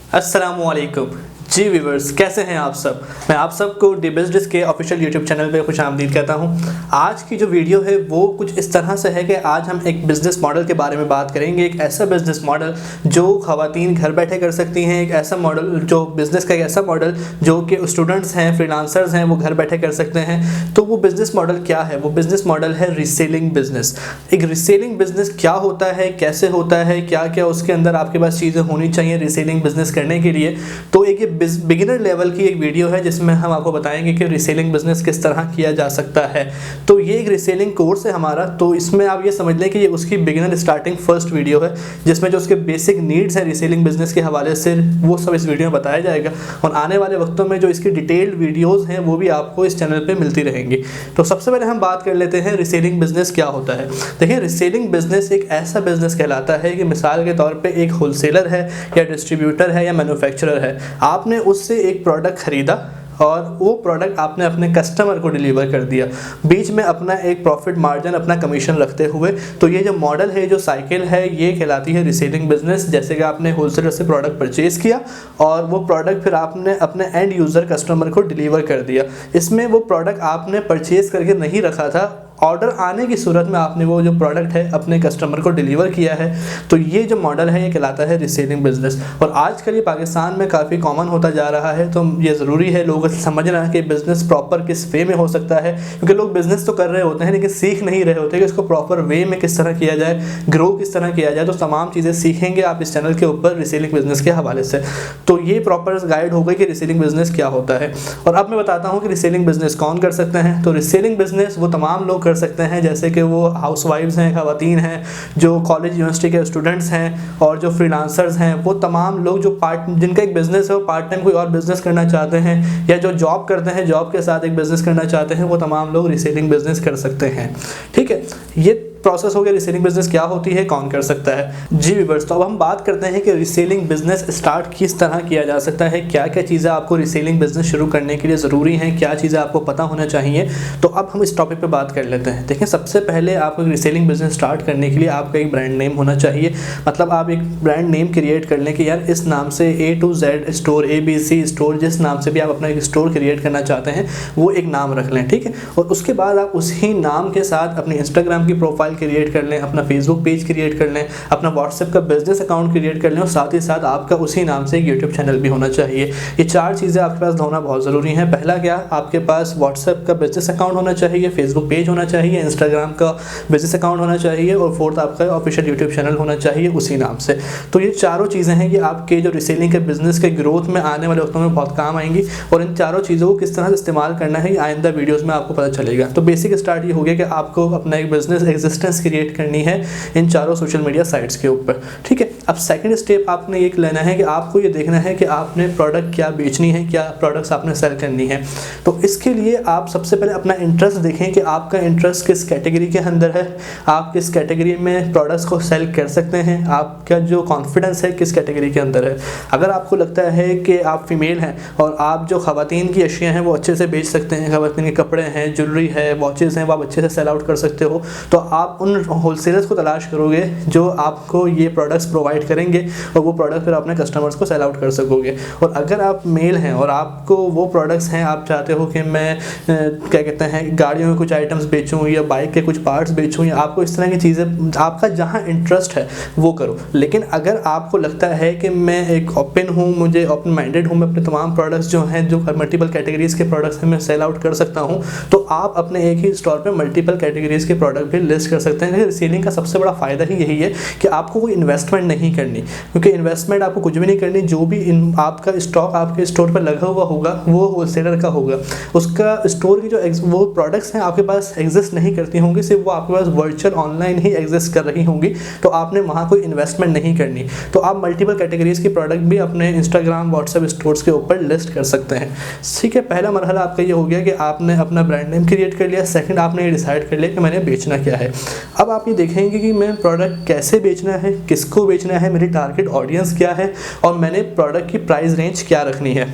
अस्सलामुअलैकुम जी व्यूवर्स, कैसे हैं आप सब। मैं आप सबको डी बिजनेस के ऑफिशियल यूट्यूब चैनल पे खुशामदीद कहता हूं। आज की जो वीडियो है वो कुछ इस तरह से है कि आज हम एक बिज़नेस मॉडल के बारे में बात करेंगे। एक ऐसा बिज़नेस मॉडल जो ख़वातीन घर बैठे कर सकती हैं, एक ऐसा मॉडल जो बिज़नेस का एक ऐसा मॉडल जो कि स्टूडेंट्स हैं, फ्रीलांसर्स हैं, वो घर बैठे कर सकते हैं। तो वो बिज़नेस मॉडल क्या है? वो बिज़नेस मॉडल है रीसेलिंग बिज़नेस। एक रीसेलिंग बिज़नेस क्या होता है, कैसे होता है, क्या क्या उसके अंदर आपके पास चीज़ें होनी चाहिए रीसेलिंग बिज़नेस करने के लिए। तो एक बिगिनर लेवल की एक वीडियो है जिसमें हम आपको बताएंगे कि रीसेलिंग बिजनेस किस तरह किया जा सकता है। तो ये एक रीसेलिंग कोर्स है हमारा, तो इसमें आप ये समझ लें कि ये उसकी बिगिनर स्टार्टिंग फर्स्ट वीडियो है जिसमें जो उसके बेसिक नीड्स हैं रीसेलिंग बिजनेस के हवाले से वो सब इस वीडियो में बताया जाएगा। और आने वाले वक्तों में जो इसकी डिटेल्ड वीडियोज़ हैं वो भी आपको इस चैनल पर मिलती रहेंगी। तो सबसे पहले हम बात कर लेते हैं रीसेलिंग बिजनेस क्या होता है। देखिए, रीसेलिंग बिजनेस एक ऐसा बिजनेस कहलाता है कि मिसाल के तौर पर एक होलसेलर है या डिस्ट्रीब्यूटर है या मैन्युफैक्चरर है, आपने उससे एक प्रोडक्ट खरीदा और वो प्रोडक्ट आपने अपने कस्टमर को डिलीवर कर दिया, बीच में अपना एक प्रॉफिट मार्जिन, अपना कमीशन रखते हुए। तो ये जो मॉडल है, जो साइकिल है, ये कहलाती है रीसेलिंग बिजनेस। जैसे कि आपने होलसेलर से प्रोडक्ट परचेज़ किया और वो प्रोडक्ट फिर आपने अपने एंड यूज़र कस्टमर को डिलीवर कर दिया। इसमें वो प्रोडक्ट आपने परचेज़ करके नहीं रखा था, ऑर्डर आने की सूरत में आपने वो जो प्रोडक्ट है अपने कस्टमर को डिलीवर किया है। तो ये जो मॉडल है ये कहलाता है रीसेलिंग बिजनेस। और आजकल ये पाकिस्तान में काफ़ी कॉमन होता जा रहा है। तो ये ज़रूरी है लोगों से समझना कि बिज़नेस प्रॉपर किस वे में हो सकता है, क्योंकि लोग बिज़नेस तो कर रहे होते हैं लेकिन सीख नहीं रहे होते कि इसको प्रॉपर वे में किस तरह किया जाए, ग्रो किस तरह किया जाए। तो तमाम चीज़ें सीखेंगे आप इस चैनल के ऊपर रीसेलिंग बिजनेस के हवाले से। तो ये प्रॉपर गाइड हो गई कि रीसेलिंग बिजनेस क्या होता है। और अब मैं बताता हूँ कि रीसेलिंग बिजनेस कौन कर सकते हैं। तो रीसेलिंग बिजनेस वो तमाम लोग कर सकते हैं जैसे कि वो हाउसवाइफ्स हैं, ख़वातीन हैं, जो कॉलेज यूनिवर्सिटी के स्टूडेंट्स हैं और जो फ्रीलांसर्स हैं। वो तमाम लोग जो जिनका एक बिज़नेस है, वो पार्ट टाइम कोई और बिज़नेस करना चाहते हैं, या जो जॉब करते हैं, जॉब के साथ एक बिज़नेस करना चाहते हैं, वो तमाम लोग रीसेलिंग बिज़नेस कर सकते हैं। ठीक है, ये प्रोसेस हो गया। रीसेलिंग बिजनेस क्या होती है, कौन कर सकता है। जी व्यूअर्स, तो अब हम बात करते हैं कि रीसेलिंग बिजनेस स्टार्ट किस तरह किया जा सकता है, क्या क्या चीज़ें आपको रीसेलिंग बिजनेस शुरू करने के लिए ज़रूरी हैं, क्या चीज़ें आपको पता होना चाहिए। तो अब हम इस टॉपिक पे बात कर लेते हैं। देखिए, सबसे पहले आपको रीसेलिंग बिजनेस स्टार्ट करने के लिए आपका एक ब्रांड नेम होना चाहिए। मतलब आप एक ब्रांड नेम क्रिएट कर लें कि यार इस नाम से A to Z store, ABC store, जिस नाम से भी आप अपना एक स्टोर क्रिएट करना चाहते हैं वो एक नाम रख लें। ठीक है, और उसके बाद आप उसी नाम के साथ अपनी इंस्टाग्राम की प्रोफाइल क्रिएट कर लें, अपना फेसबुक पेज क्रिएट कर लें, अपना व्हाट्सएप का बिजनेस अकाउंट क्रिएट कर लें, और साथ ही साथ आपका उसी नाम से एक यूट्यूब चैनल भी होना चाहिए। ये चार चीज़ें आपके पास होना बहुत ज़रूरी है। पहला क्या, आपके पास व्हाट्सएप का बिजनेस अकाउंट होना चाहिए, फेसबुक पेज होना चाहिए, इंस्टाग्राम का बिजनेस अकाउंट होना चाहिए, और फोर्थ आपका ऑफिशियल यूट्यूब चैनल होना चाहिए उसी नाम से। तो ये चारों चीज़ें हैं कि आपके जो रीसेलिंग के बिजनेस के ग्रोथ में आने वाले वक्तों में बहुत काम आएंगी। और इन चारों चीज़ों को किस तरह से इस्तेमाल करना है आइंदा वीडियोज़ में आपको पता चलेगा। तो बेसिक स्टार्ट ये हो गया कि आपको अपना एक बिजनेस एग्जिस्टेंस क्रिएट करनी है इन चारों सोशल मीडिया साइट्स के ऊपर। ठीक है, अब सेकंड स्टेप आपने ये लेना है कि आपको ये देखना है कि आपने प्रोडक्ट क्या बेचनी है, क्या प्रोडक्ट्स आपने सेल करनी है। तो इसके लिए आप सबसे पहले अपना इंटरेस्ट देखें कि आपका इंटरेस्ट किस कैटेगरी के अंदर है, आप किस कैटेगरी में प्रोडक्ट्स को सेल कर सकते हैं, आपका जो कॉन्फिडेंस है किस कैटेगरी के अंदर है। अगर आपको लगता है कि आप फीमेल हैं और आप जो ख़वातीन की अशिया हैं वो अच्छे से बेच सकते हैं, ख़वातीन के कपड़े हैं, ज्वेलरी है, वॉचेज़ हैं, वो आप अच्छे से सेल आउट कर सकते हो, तो आप उन होलसेलर्स को तलाश करोगे जो आपको ये प्रोडक्ट्स प्रोवाइड करेंगे और वो प्रोडक्ट फिर अपने कस्टमर्स को सेल आउट कर सकोगे। और अगर आप मेल हैं और आपको वो प्रोडक्ट्स हैं, आप चाहते हो कि मैं क्या कहते हैं गाड़ियों में कुछ आइटम्स बेचूं या बाइक के कुछ पार्ट्स बेचूं, या आपको इस तरह की चीज़ें, आपका जहां इंटरेस्ट है वो करो। लेकिन अगर आपको लगता है कि मैं एक ओपन हूँ, मुझे ओपन माइंडेड हूँ, मैं अपने तमाम प्रोडक्ट्स जो हैं, जो मल्टीपल कैटेगरीज़ के प्रोडक्ट्स हैं, मैं सेल आउट कर सकता हूँ, तो आप अपने एक ही स्टोर पर मल्टीपल कैटेगरीज़ के प्रोडक्ट भी लिस्ट कर सकते हैं। रीसेलिंग का सबसे बड़ा फ़ायदा ही यही है कि आपको कोई इन्वेस्टमेंट नहीं करनी, क्योंकि इन्वेस्टमेंट आपको कुछ भी नहीं करनी। जो भी आपका स्टॉक आपके स्टोर पर लगा हुआ होगा वो होलसेलर का होगा, उसका स्टोर की जो वो प्रोडक्ट्स हैं आपके पास एग्जिस्ट नहीं करती होंगी, सिर्फ वो आपके पास वर्चुअल ऑनलाइन ही एग्जिस्ट कर रही होंगी। तो आपने वहाँ कोई इन्वेस्टमेंट नहीं करनी। तो आप मल्टीपल कैटेगरीज़ की प्रोडक्ट भी अपने इंस्टाग्राम, व्हाट्सएप स्टोर्स के ऊपर लिस्ट कर सकते हैं। ठीक है, पहला मरहला आपका ये हो गया कि आपने अपना ब्रांड नेम क्रिएट कर लिया। सेकंड, आपने ये डिसाइड कर लिया कि मैंने बेचना क्या है। अब आप ये देखेंगे कि मैं प्रोडक्ट कैसे बेचना है, किसको बेचना है, मेरी टारगेट ऑडियंस क्या है, और मैंने प्रोडक्ट की प्राइस रेंज क्या रखनी है।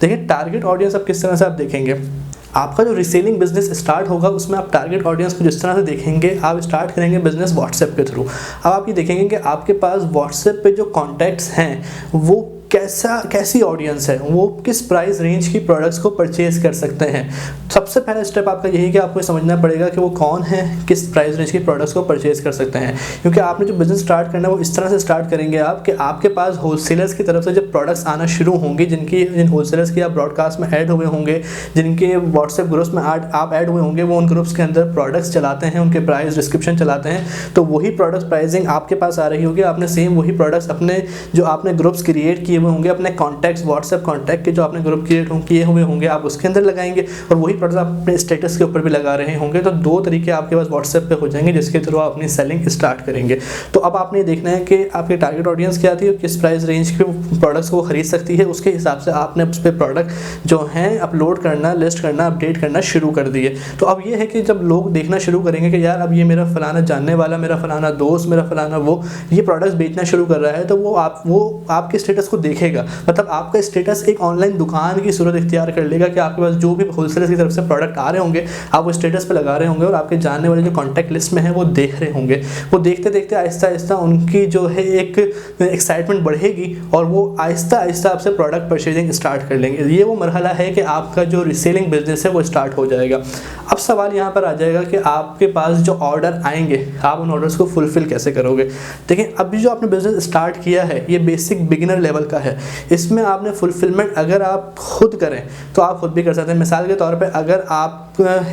देखिए, टारगेट ऑडियंस अब किस तरह से आप देखेंगे। आपका जो रीसेलिंग बिजनेस स्टार्ट होगा उसमें आप टारगेट ऑडियंस को जिस तरह से देखेंगे, आप स्टार्ट करेंगे बिजनेस व्हाट्सएप के थ्रू। अब आप ये देखेंगे कि आपके पास व्हाट्सएप पे जो कॉन्टैक्ट्स हैं वो कैसी ऑडियंस है, वो किस प्राइस रेंज की प्रोडक्ट्स को परचेज कर सकते हैं। सबसे पहला स्टेप आपका यही कि आपको समझना पड़ेगा कि वो कौन है, किस प्राइस रेंज की प्रोडक्ट्स को परचेज कर सकते हैं। क्योंकि आपने जो बिजनेस स्टार्ट करना है वो इस तरह से स्टार्ट करेंगे आप कि आपके पास होलसेलर्स की तरफ से जब प्रोडक्ट्स आना शुरू होंगे, जिन होलसेलर्स की आप ब्रॉडकास्ट में ऐड हुए होंगे, जिनके व्हाट्सएप ग्रुप्स में आप ऐड हुए होंगे, वो उन ग्रुप्स के अंदर प्रोडक्ट्स चलाते हैं, उनके प्राइस डिस्क्रिप्शन चलाते हैं, तो वही प्रोडक्ट्स प्राइसिंग आपके पास आ रही होगी। आपने सेम वही प्रोडक्ट्स अपने जो आपने ग्रुप्स क्रिएट किए हुए होंगे, अपने कॉन्टैक्ट्स व्हाट्सएप कॉन्टैक्ट के जो आपने ग्रुप क्रिएट किए हुए होंगे, आप उसके अंदर लगाएंगे और वही प्रोडक्ट्स आप अपने स्टेटस के ऊपर भी लगा रहे होंगे। तो दो तरीके आपके पास व्हाट्सएप पे हो जाएंगे जिसके थ्रू आप अपनी सेलिंग स्टार्ट करेंगे। तो अब आपने देखना है कि आपकी टारगेट ऑडियंस क्या थी और किस प्राइस रेंज के प्रोडक्ट्स को खरीद सकती है, उसके हिसाब से आपने उस पर प्रोडक्ट जो हैं अपलोड करना, लिस्ट करना, अपडेट करना शुरू कर दिए। तो अब ये है कि जब लोग देखना शुरू करेंगे कि यार अब ये मेरा फलाना जानने वाला, मेरा फलाना दोस्त, मेरा फलाना वो ये प्रोडक्ट्स बेचना शुरू कर रहा है, तो वो आपके स्टेटस को देखेगा। मतलब आपका स्टेटस एक ऑनलाइन दुकान की सूरत इख्तियार कर लेगा कि आपके पास जो भी होलसेलर्स की तरफ से प्रोडक्ट आ रहे होंगे आप वो स्टेटस पे लगा रहे होंगे और आपके जानने वाले जो कॉन्टैक्ट लिस्ट में है वो देख रहे होंगे। वो देखते देखते आहिस्ता आहिस्ता उनकी जो है एक एक्साइटमेंट बढ़ेगी और वो आहिस्ता आहिस्ता आपसे प्रोडक्ट परचेजिंग स्टार्ट कर लेंगे। ये वो मरहला है कि आपका जो रीसेलिंग बिजनेस है वो स्टार्ट हो जाएगा। अब सवाल यहाँ पर आ जाएगा कि आपके पास जो ऑर्डर आएंगे आप उन ऑर्डर्स को फुलफिल कैसे करोगे। देखिए अभी जो आपने बिजनेस स्टार्ट किया है ये बेसिक बिगिनर लेवल का है, इसमें आपने फुलफिलमेंट अगर आप खुद करें तो आप खुद भी कर सकते हैं। मिसाल के तौर पे अगर आप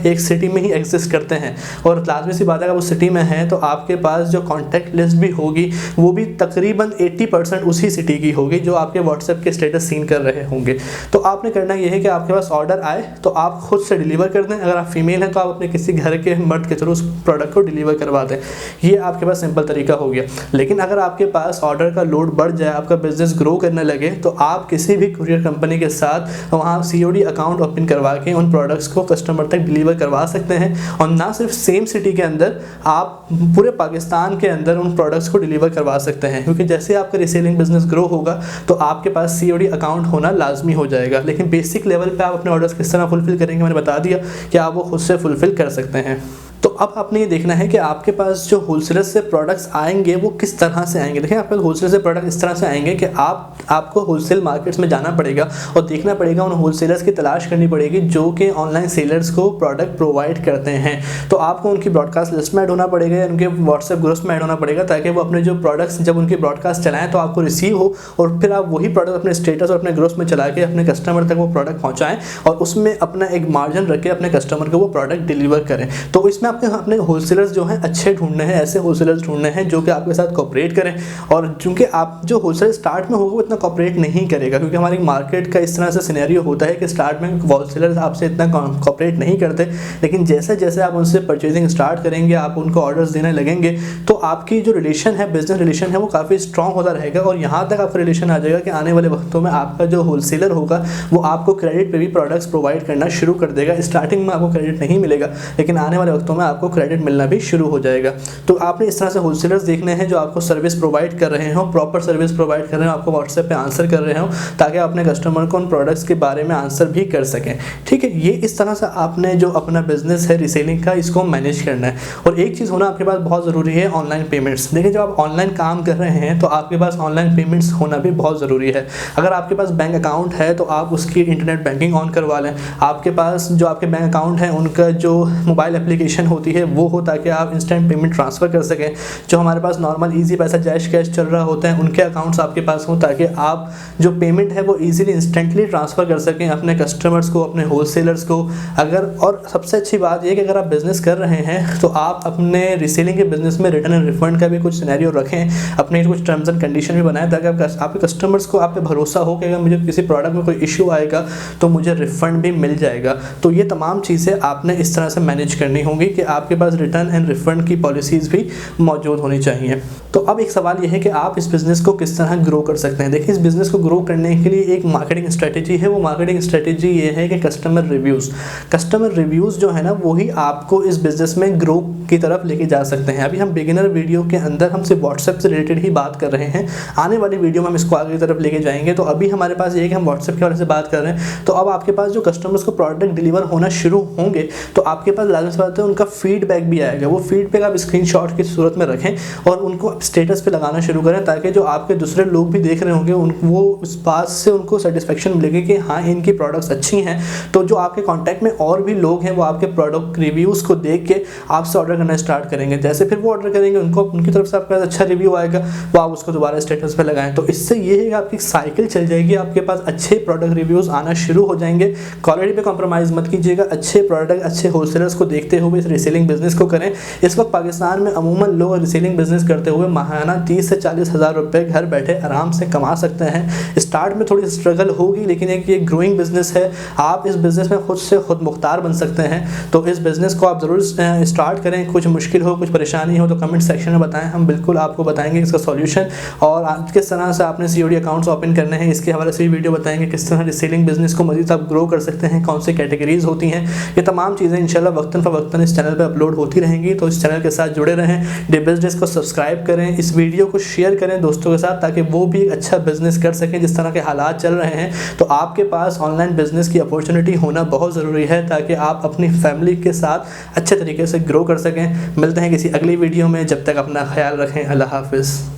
एक सिटी में ही एग्जिस्ट करते हैं और लाजमी सी बात है अगर वो सिटी में है तो आपके पास जो कॉन्टैक्ट लिस्ट भी होगी वो भी तकरीबन 80% उसी सिटी की होगी जो आपके व्हाट्सएप के स्टेटस सीन कर रहे होंगे। तो आपने करना ये है कि आपके पास ऑर्डर आए तो आप खुद से डिलीवर कर दें। अगर आप फीमेल हैं तो आप अपने किसी घर के मर्द के थ्रू उस प्रोडक्ट को डिलीवर करवा दें। ये आपके पास सिंपल तरीका हो गया। लेकिन अगर आपके पास ऑर्डर का लोड बढ़ जाए, आपका बिजनेस ग्रो करने लगे, तो आप किसी भी कुरियर कंपनी के साथ वहाँ COD अकाउंट ओपन करवा के उन प्रोडक्ट्स को कस्टमर तक डिलीवर करवा सकते हैं। और ना सिर्फ सेम सिटी के अंदर, आप पूरे पाकिस्तान के अंदर उन प्रोडक्ट्स को डिलीवर करवा सकते हैं। क्योंकि जैसे आपका रीसेलिंग बिजनेस ग्रो होगा तो आपके पास COD अकाउंट होना लाजमी हो जाएगा। लेकिन बेसिक लेवल पे आप अपने ऑर्डर्स किस तरह फुलफिल करेंगे मैंने बता दिया कि आप वो खुद से फुलफिल कर सकते हैं। तो अब आपने ये देखना है कि आपके पास जो होलसेलर से प्रोडक्ट्स आएंगे वो किस तरह से आएंगे। देखिए आपके होलसेलर से प्रोडक्ट इस तरह से आएंगे कि आपको होलसेल मार्केट्स में जाना पड़ेगा और देखना पड़ेगा, उन होलसेलर्स की तलाश करनी पड़ेगी जो कि ऑनलाइन सेलर्स को प्रोडक्ट प्रोवाइड करते हैं। तो आपको उनकी ब्रॉडकास्ट लिस्ट में ऐड होना पड़ेगा या उनके व्हाट्सएप ग्रुप्स में ऐड होना पड़ेगा ताकि वो अपने जो प्रोडक्ट्स जब उनकी ब्रॉडकास्ट चलाएँ तो आपको रिसीव हो और फिर आप वही प्रोडक्ट अपने स्टेटस और अपने ग्रुप्स में चला के अपने कस्टमर तक वो प्रोडक्ट पहुँचाएँ और उसमें अपना एक मार्जिन रख के अपने कस्टमर को वो प्रोडक्ट डिलीवर करें। तो इसमें आपके अपने होलसेलर्स जो हैं अच्छे ढूंढने हैं, ऐसे होलसेलर्स ढूंढने हैं जो कि आपके साथ कोऑपरेट करें। और चूंकि आप जो होलसेलर स्टार्ट में होगा वो इतना कोऑपरेट नहीं करेगा क्योंकि हमारी मार्केट का इस तरह से सिनेरियो होता है कि स्टार्ट में होलसेलर्स आपसे इतना कोऑपरेट नहीं करते, लेकिन जैसे जैसे आप उनसे परचेजिंग स्टार्ट करेंगे, आप उनको ऑर्डर्स देने लगेंगे तो आपकी जो रिलेशन है, बिजनेस रिलेशन है, वो काफ़ी स्ट्रॉन्ग होता रहेगा। और यहाँ तक आपका रिलेशन आ जाएगा कि आने वाले वक्तों में आपका जो होलसेलर होगा वो आपको क्रेडिट पे भी प्रोडक्ट्स प्रोवाइड करना शुरू कर देगा। स्टार्टिंग में आपको क्रेडिट नहीं मिलेगा लेकिन आने वाले वक्तों में आपको क्रेडिट मिलना भी शुरू हो जाएगा। तो आपने इस तरह से होलसेलर्स देखने हैं जो आपको सर्विस प्रोवाइड कर रहे हो, प्रॉपर सर्विस प्रोवाइड कर रहे हो, आपको व्हाट्सएप पे आंसर कर रहे हो ताकि अपने कस्टमर को उन प्रोडक्ट्स के बारे में आंसर भी कर सकें। ठीक है, ये इस तरह से आपने जो अपना बिजनेस है रीसेलिंग का, इसको मैनेज करना है। और एक चीज़ होना आपके पास बहुत ज़रूरी है, ऑनलाइन पेमेंट्स। देखिए जब आप ऑनलाइन काम कर रहे हैं तो आपके पास ऑनलाइन पेमेंट्स होना भी बहुत ज़रूरी है। अगर आपके पास बैंक अकाउंट है तो आप उसकी इंटरनेट बैंकिंग ऑन करवा लें। आपके पास जो आपके बैंक अकाउंट है उनका जो मोबाइल एप्लीकेशन होती है वो हो ताकि आप इंस्टेंट पेमेंट ट्रांसफ़र कर सकें। जो हमारे पास नॉर्मल इजी पैसा जैश कैश चल रहा होता है उनके अकाउंट्स आपके पास हों ताकि आप जो पेमेंट है वो इजीली इंस्टेंटली ट्रांसफ़र कर सकें अपने कस्टमर्स को, अपने होलसेलर्स को। अगर और सबसे अच्छी बात यह कि अगर आप बिज़नेस कर रहे हैं तो आप अपने रीसेलिंग के बिज़नेस में रिटर्न एंड रिफंड का भी कुछ सिनेरियो रखें, अपने कुछ टर्म्स एंड कंडीशन भी बनाएं ताकि आपके कस्टमर्स को आप पे भरोसा हो कि अगर मुझे किसी प्रोडक्ट में कोई इशू आएगा तो मुझे रिफंड भी मिल जाएगा। तो ये तमाम चीज़ें आपने इस तरह से मैनेज करनी होंगी कि आपके पास रिटर्न एंड रिफंड की पॉलिसीज़ भी मौजूद होनी चाहिए। तो अब एक सवाल यह है कि आप इस बिज़नेस को किस तरह ग्रो कर सकते हैं। देखिए इस बिज़नेस को ग्रो करने के लिए एक मार्केटिंग स्ट्रेटेजी है। वो मार्केटिंग स्ट्रेटेजी ये है कि कस्टमर रिव्यूज़ जो है ना वही आपको इस बिज़नेस में ग्रो की तरफ लेके जा सकते हैं। अभी हम बिगिनर वीडियो के अंदर हम सिर्फ व्हाट्सएप से रिलेटेड ही बात कर रहे हैं, आने वाली वीडियो में हम इसको आगे की तरफ लेके जाएंगे। तो अभी हमारे पास ये है कि हम व्हाट्सएप के बारे से बात कर रहे हैं। तो अब आपके पास जो कस्टमर्स को प्रोडक्ट डिलीवर होना शुरू होंगे तो आपके पास लाजमी बात है उनका फीडबैक भी आएगा, वो फीडबैक आप स्क्रीनशॉट की सूरत में रखें और उनको स्टेटस पे लगाना शुरू करें, ताकि जो आपके दूसरे लोग भी देख रहे होंगे वो उस बात से उनको सेटिस्फेक्शन मिलेगी कि हाँ इनकी प्रोडक्ट्स अच्छी हैं। तो जो आपके कॉन्टैक्ट में और भी लोग हैं वो आपके प्रोडक्ट रिव्यूज़ को देख के आपसे ऑर्डर करना स्टार्ट करेंगे। जैसे फिर वो ऑर्डर करेंगे उनको उनकी तरफ से आपका अच्छा रिव्यू आएगा, वो आप उसको दोबारा स्टेटस पे लगाएं। तो इससे ये है कि आपकी साइकिल चल जाएगी, आपके पास अच्छे प्रोडक्ट रिव्यूज़ आना शुरू हो जाएंगे। क्वालिटी पे कॉम्प्रोमाइज़ मत कीजिएगा, अच्छे प्रोडक्ट अच्छे होलसेलर्स को देखते हुए इस रीसेलिंग बिजनेस को करें। इस वक्त पाकिस्तान में अमूमन लोग रीसेलिंग बिजनेस करते हुए माहाना 30 से 40 हज़ार रुपये घर बैठे आराम से कमा सकते हैं। स्टार्ट में थोड़ी स्ट्रगल होगी, लेकिन एक ये ग्रोइंग बिजनेस है, आप इस बिज़नेस में खुद से खुद मुख्तार बन सकते हैं। तो इस बिज़नेस को आप ज़रूर स्टार्ट करें। कुछ मुश्किल हो, कुछ परेशानी हो तो कमेंट सेक्शन में बताएं, हम बिल्कुल आपको बताएंगे इसका सॉल्यूशन। और किस तरह से आपने COD अकाउंट्स ओपन करने हैं इसके हवाले से भी वीडियो बताएंगे, किस तरह रीसेलिंग बिजनेस को मज़ीद आप ग्रो कर सकते हैं, कौन सी कैटेगरीज होती हैं। ये तमाम चीज़ें इंशाल्लाह वक्तन फ़वक्तन इस चैनल पर अपलोड होती रहेंगी। तो इस चैनल के साथ जुड़े रहें, DBusiness को सब्सक्राइब करें, इस वीडियो को शेयर करें दोस्तों के साथ, ताकि वो भी अच्छा बिजनेस कर सकें। जिस तरह के हालात चल रहे हैं तो आपके पास ऑनलाइन बिजनेस की अपॉर्चुनिटी होना बहुत ज़रूरी है, ताकि आप अपनी फैमिली के साथ अच्छे तरीके से ग्रो कर सकें। मिलते हैं किसी अगली वीडियो में, जब तक अपना ख्याल रखें। अल्लाह हाफिज़।